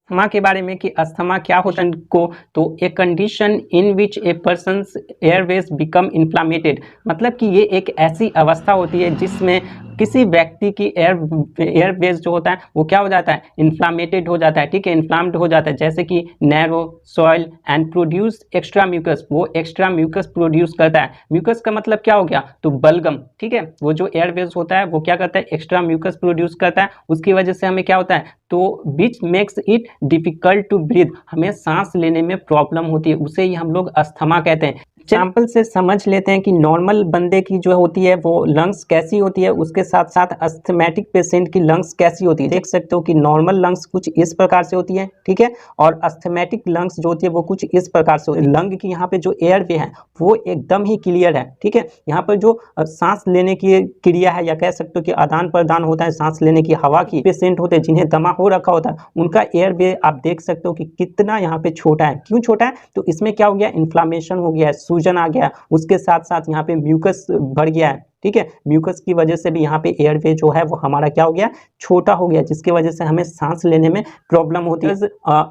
Asthma के बारे में कि अस्थमा क्या होता है को, तो a condition in which a person's airways become inflamed, मतलब कि ये एक ऐसी अवस्था होती है जिसमें किसी व्यक्ति की एयरवेज जो होता है वो क्या हो जाता है, इन्फ्लामेटेड हो जाता है, ठीक है, इन्फ्लाम्ड हो जाता है, जैसे कि narrow soil and produce extra mucus, वो एक्स्ट्रा म्यूकस प्रोड्यूस करता है। म्यूकस का मतलब क्या हो गया, तो बलगम, ठीक है, वो जो एयरवेज होता है वो क्या करता है, एक्स्ट्रा म्यूकस प्रोड्यूस करता है, उसकी वजह से हमें क्या होता है, तो which makes it difficult to breathe, हमें सांस लेने में प्रॉब्लम होती है, उसे ही हम लोग अस्थमा कहते हैं। एग्जाम्पल से समझ लेते हैं कि नॉर्मल बंदे की जो होती है वो लंग्स कैसी होती है, उसके साथ साथ अस्थमैटिक पेशेंट की लंग्स कैसी होती है। देख सकते हो कि नॉर्मल लंग्स कुछ इस प्रकार से होती है, ठीक है, और अस्थमैटिक लंग्स जो होती है वो कुछ इस प्रकार से होती है। लंग की यहाँ पे जो एयर वे है वो एकदम ही क्लियर है, ठीक है, यहाँ पर जो सांस लेने की क्रिया है या कह सकते हो कि आदान प्रदान होता है सांस लेने की हवा की, पेशेंट होते हैं जिन्हें दमा हो रखा होता है उनका एयर वे आप देख सकते हो कि कितना यहाँ पे छोटा है। क्यों छोटा है, तो इसमें क्या हो गया, इन्फ्लामेशन हो गया है, सूजन आ गया, उसके साथ साथ यहाँ पे म्यूकस बढ़ गया है, ठीक है, म्यूकस की वजह से भी यहाँ पे एयरवे जो है वो हमारा क्या हो गया, छोटा हो गया, जिसकी वजह से हमें सांस लेने में प्रॉब्लम होती है।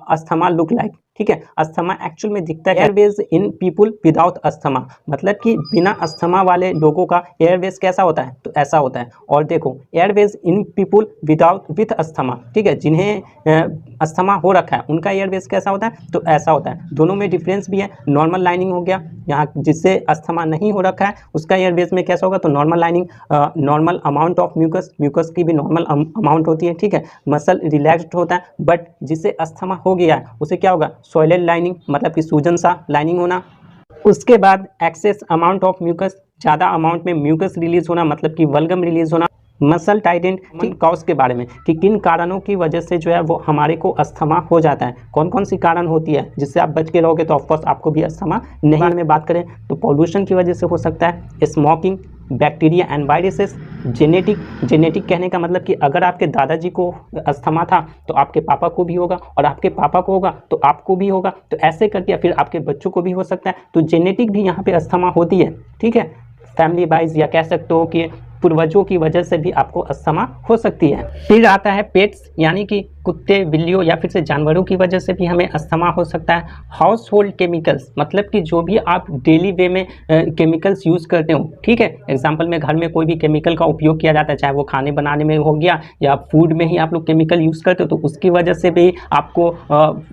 अस्थमा लुक लाइक, ठीक है, अस्थमा एक्चुअल में दिखता है एयरवेज इन पीपुल विदाउट अस्थमा, मतलब कि बिना अस्थमा वाले लोगों का एयरवेज कैसा होता है, तो ऐसा होता है। और देखो Airways in people without with asthma, ठीक है, जिन्हें अस्थमा हो रखा है उनका एयरवेज कैसा होता है, तो ऐसा होता है। दोनों में डिफरेंस भी है, नॉर्मल लाइनिंग हो गया, यहाँ जिससे अस्थमा नहीं हो रखा है उसका एयरवेज में कैसा होगा, तो normal lining, normal amount of mucus, mucus की भी नॉर्मल अमाउंट होती है, ठीक है, मसल रिलैक्स्ड होता है। बट जिससे अस्थमा हो गया है उसे क्या होगा, सॉइलेड लाइनिंग, मतलब कि सूजन सा लाइनिंग होना। उसके बाद एक्सेस अमाउंट ऑफ म्यूकस, ज़्यादा अमाउंट में म्यूकस रिलीज होना, मतलब कि वल्गम रिलीज होना। मसल टाइटेंट, ठीक, कॉज के बारे में कि किन कारणों की वजह से जो है वो हमारे को अस्थमा हो जाता है, कौन कौन सी कारण होती है जिससे आप बच के रहोगे तो ऑफकोर्स आपको भी अस्थमा नहीं में बात करें तो पॉल्यूशन की वजह से हो सकता है, smoking, bacteria and viruses, genetic, genetic कहने का मतलब कि अगर आपके दादाजी को अस्थमा था तो आपके पापा को भी होगा, और आपके पापा को होगा तो आपको भी होगा, तो ऐसे करके फिर आपके बच्चों को भी हो सकता है, तो जेनेटिक भी यहाँ पे अस्थमा होती है, ठीक है, फैमिली वाइज या कह सकते हो कि पूर्वजों की वजह से भी आपको अस्थमा हो सकती है। फिर आता है पेट्स, यानी कि कुत्ते बिल्लियों या फिर से जानवरों की वजह से भी हमें अस्थमा हो सकता है। हाउस होल्ड केमिकल्स, मतलब कि जो भी आप डेली वे में केमिकल्स यूज़ करते हो, ठीक है, एग्जाम्पल में घर में कोई भी केमिकल का उपयोग किया जाता है, चाहे वो खाने बनाने में हो गया या फूड में ही आप लोग केमिकल यूज़ करते हो, तो उसकी वजह से भी आपको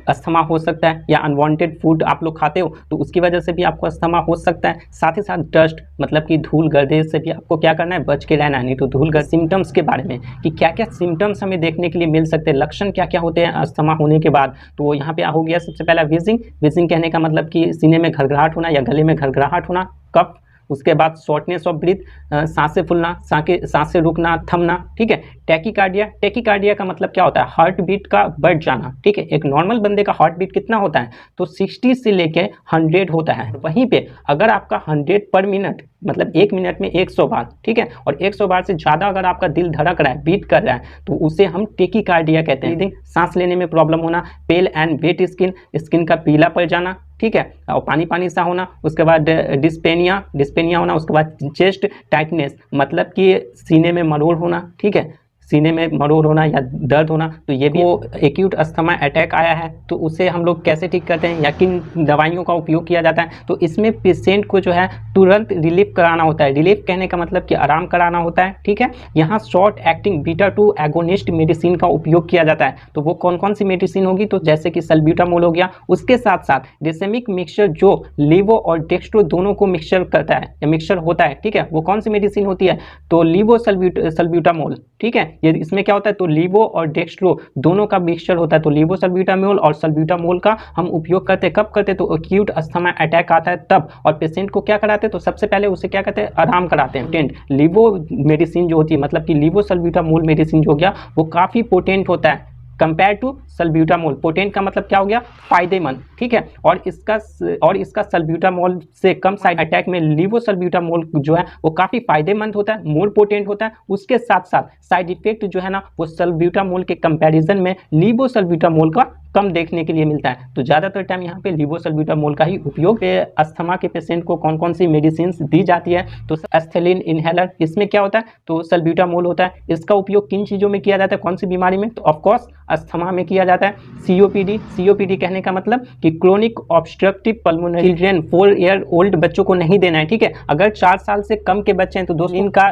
अस्थमा हो सकता है, या अनवांटेड फूड आप लोग खाते हो तो उसकी वजह से भी आपको अस्थमा हो सकता है। साथ ही साथ डस्ट, मतलब कि धूल गर्दे से भी आपको क्या करना है, बच के रहना है, नहीं तो धूल गर्द। सिम्टम्स के बारे में कि क्या क्या सिम्टम्स हमें देखने के लिए मिल सकते हैं, लक्षण क्या क्या होते हैं अस्थमा होने के बाद, तो यहाँ पे हो गया सबसे पहला विजिंग। विजिंग कहने का मतलब कि सीने में घरघराहट होना या गले में घरघराहट होना, कफ, उसके बाद शॉर्टनेस ऑफ ब्रीथ, सांसें फूलना, सांसें रुकना, थमना, ठीक है। टैकीकार्डिया, टैकीकार्डिया का मतलब क्या होता है, हार्ट बीट का बढ़ जाना, ठीक है। एक नॉर्मल बंदे का हार्ट बीट कितना होता है, तो 60 से लेके 100 होता है। वहीं पे अगर आपका 100 पर मिनट, मतलब 1 मिनट में 100 बार, ठीक है, और 100 बार से ज़्यादा अगर आपका दिल धड़क रहा है, बीट कर रहा है, तो उसे हम टैकीकार्डिया कहते हैं। सांस लेने में प्रॉब्लम होना, pale and wet skin, skin का पीला पड़ जाना, ठीक है, और पानी पानी सा होना, उसके बाद डिस्पेनिया, डिस्पेनिया होना, उसके बाद चेस्ट टाइटनेस, मतलब कि सीने में मरोड़ होना, ठीक है, सीने में मरोड़ होना या दर्द होना, तो ये भी एक्यूट अस्थमा अटैक आया है तो उसे हम लोग कैसे ठीक करते हैं या किन दवाइयों का उपयोग किया जाता है, तो इसमें पेशेंट को जो है तुरंत रिलीफ कराना होता है। रिलीफ कहने का मतलब कि आराम कराना होता है, ठीक है। यहाँ short acting beta 2 agonist medicine का उपयोग किया जाता है, तो वो कौन कौन सी मेडिसिन होगी, तो जैसे कि सल्ब्यूटामोल हो गया, उसके साथ साथ रिसेमिक मिक्सचर जो लीवो और डेक्स्ट्रो दोनों को मिक्सचर करता है या मिक्सचर होता है, ठीक है, वो कौन सी मेडिसिन होती है, तो लीवो सल्ब्यूटामोल, ठीक है। ये इसमें क्या होता है, तो लीवो और डेक्स्ट्रो दोनों का मिक्सचर होता है, तो लीवो सल्ब्यूटामोल और सल्ब्यूटामोल का हम उपयोग करते हैं, कब करते हैं, तो एक्यूट अस्थमा अटैक आता है तब, और पेशेंट को क्या कराते हैं, तो सबसे पहले उसे क्या कहते हैं, आराम कराते हैं। पोटेंट लीवो मेडिसिन जो होती है, मतलब कि लीवो सल्ब्यूटामोल मेडिसिन जो हो गया वो काफ़ी पोटेंट होता है कंपेयर टू सल्ब्यूटामोल। पोटेंट का मतलब क्या हो गया, फायदेमंद, ठीक है, और इसका सल्ब्यूटामोल से कम साइड अटैक में लीवो सल्ब्यूटामोल जो है वो काफ़ी फायदेमंद होता है, मोर पोटेंट होता है। उसके साथ साथ साइड इफेक्ट जो है ना वो सल्ब्यूटामोल के कंपैरिजन में लीवो सल्ब्यूटामोल का कम देखने के लिए मिलता है। तो ज़्यादातर टाइम यहाँ पे लीवोसल्ब्यूटामोल का ही उपयोग अस्थमा के पेशेंट को कौन कौन सी मेडिसिन दी जाती है, तो एस्थेलिन इनहेलर, इसमें क्या होता है, तो सल्ब्यूटामोल होता है। इसका उपयोग किन चीज़ों में किया जाता है, कौन सी बीमारी में, तो ऑफकोर्स अस्थमा में किया जाता है। सीओपीडी कहने का मतलब कि chronic obstructive pulmonary, children 4 year old बच्चों को नहीं देना है, ठीक है। अगर 4 साल से कम के बच्चे हैं तो दोस्तों इनका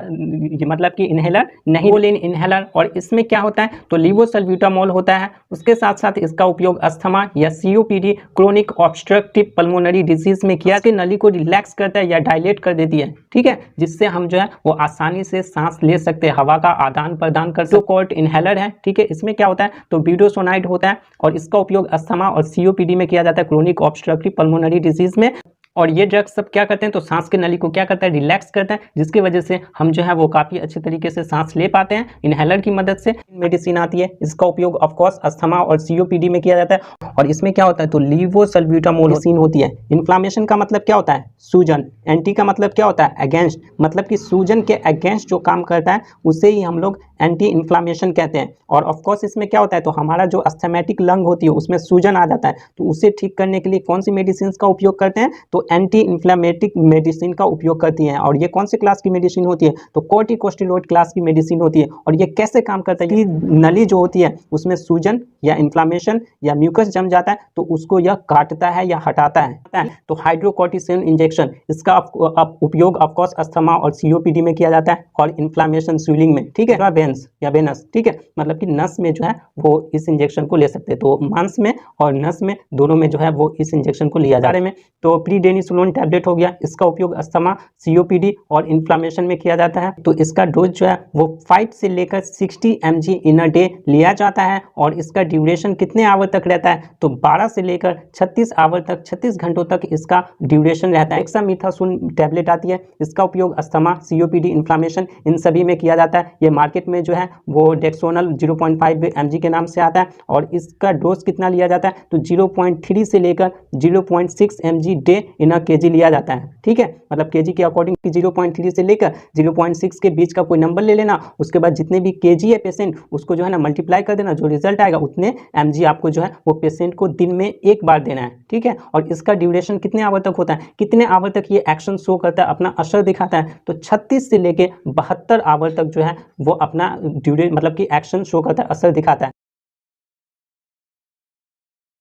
मतलब कि इनहेलर नहीं, इनहेलर। और इसमें क्या होता है, तो लीवोसल्ब्यूटामोल होता है। उसके साथ साथ इसका उपयोग अस्थमा या COPD chronic obstructive pulmonary disease में किया, इसकी नली को रिलैक्स करता है या डायलेट कर देती है, ठीक है, जिससे हम जो है वो आसानी से सांस ले सकते हैं, हवा का आदान प्रदान कर सकते। कोर्ट इनहेलर है, ठीक है। इसमें क्या होता है, तो ब्यूडोसोनाइड होता है और इसका उपयोग अस्थमा और सीओपीडी में किया जाता है, क्रोनिक ऑब्स्ट्रक्टिव पल्मोनरी डिजीज में। और ये ड्रग्स सब क्या करते हैं, तो सांस की नली को क्या करता है, रिलैक्स करता है, जिसकी वजह से हम जो है वो काफ़ी अच्छे तरीके से सांस ले पाते हैं इनहेलर की मदद से। मेडिसिन आती है, इसका उपयोग ऑफकोर्स अस्थमा और सीओपीडी में किया जाता है। और इसमें क्या होता है, तो लीवोसल्ब्यूटामोल होती है। इन्फ्लामेशन का मतलब क्या होता है, सूजन। एंटी का मतलब क्या होता है, अगेंस्ट, मतलब कि सूजन के अगेंस्ट जो काम करता है उसे ही हम लोग एंटी इन्फ्लामेशन कहते हैं। और ऑफकोर्स इसमें क्या होता है, तो हमारा जो अस्थमेटिक लंग होती है उसमें सूजन आ जाता है, तो उसे ठीक करने के लिए कौन सी मेडिसिन का उपयोग करते हैं, तो एंटी इन्फ्लेमेटिक मेडिसिन का उपयोग करती हैं। और ये कौन से क्लास की मेडिसिन होती है, तो कॉर्टिकोस्टेरॉइड क्लास की मेडिसिन होती है। और ये कैसे काम करता है, ये नली जो होती है उसमें सूजन या इन्फ्लामेशन या म्यूकस जम जाता है तो उसको यह काटता है या हटाता है। तो हाइड्रोकोर्टिसोन इंजेक्शन, इसका उपयोग ऑफकोर्स अस्थमा और सीओपीडी में किया जाता है और इन्फ्लामेशन स्वेलिंग में, ठीक है, वेन्स या वेनस, ठीक है, मतलब कि नस में जो है वो इस इंजेक्शन को ले सकते हैं। तो मांस में और नस में दोनों में जो है वो इस इंजेक्शन को लिया जा रहा है। तो प्रीडेनिसोलोन टैबलेट हो गया, इसका उपयोग अस्थमा, सीओपीडी और इन्फ्लामेशन में किया जाता है। तो इसका डोज जो है वो 5 से लेकर 60 mg इन अ डे लिया जाता है। और इसका ड्यूरेशन कितने आवर तक रहता है, तो 12 से लेकर 36 आवर तक, 36 घंटों तक इसका ड्यूरेशन रहता है। डेक्सामेथासोन टैबलेट आती है, इसका उपयोग अस्थमा, सीओपीडी, इन्फ्लामेशन इन सभी में किया जाता है। ये मार्केट में जो है वो डेक्सोनल 0.5 mg के नाम से आता है। और इसका डोज कितना लिया जाता है, तो 0.3 से लेकर 0.6 mg day in a KG लिया जाता है, ठीक है, मतलब केजी के अकॉर्डिंग 0.3 से लेकर 0.6 के बीच का कोई नंबर ले लेना। उसके बाद जितने भी केजी है पेशेंट उसको जो है ना मल्टीप्लाई कर देना, जो रिजल्ट आएगा उतने mg आपको जो है वो पेशेंट को दिन में एक बार देना है, ठीक है। और इसका ड्यूरेशन कितने आवर तक होता है, कितने आवर तक ये एक्शन शो करता है, अपना असर दिखाता है, तो 36 से लेकर 72 आवर तक जो है वो अपना मतलब कि एक्शन शो करता है, असर दिखाता है।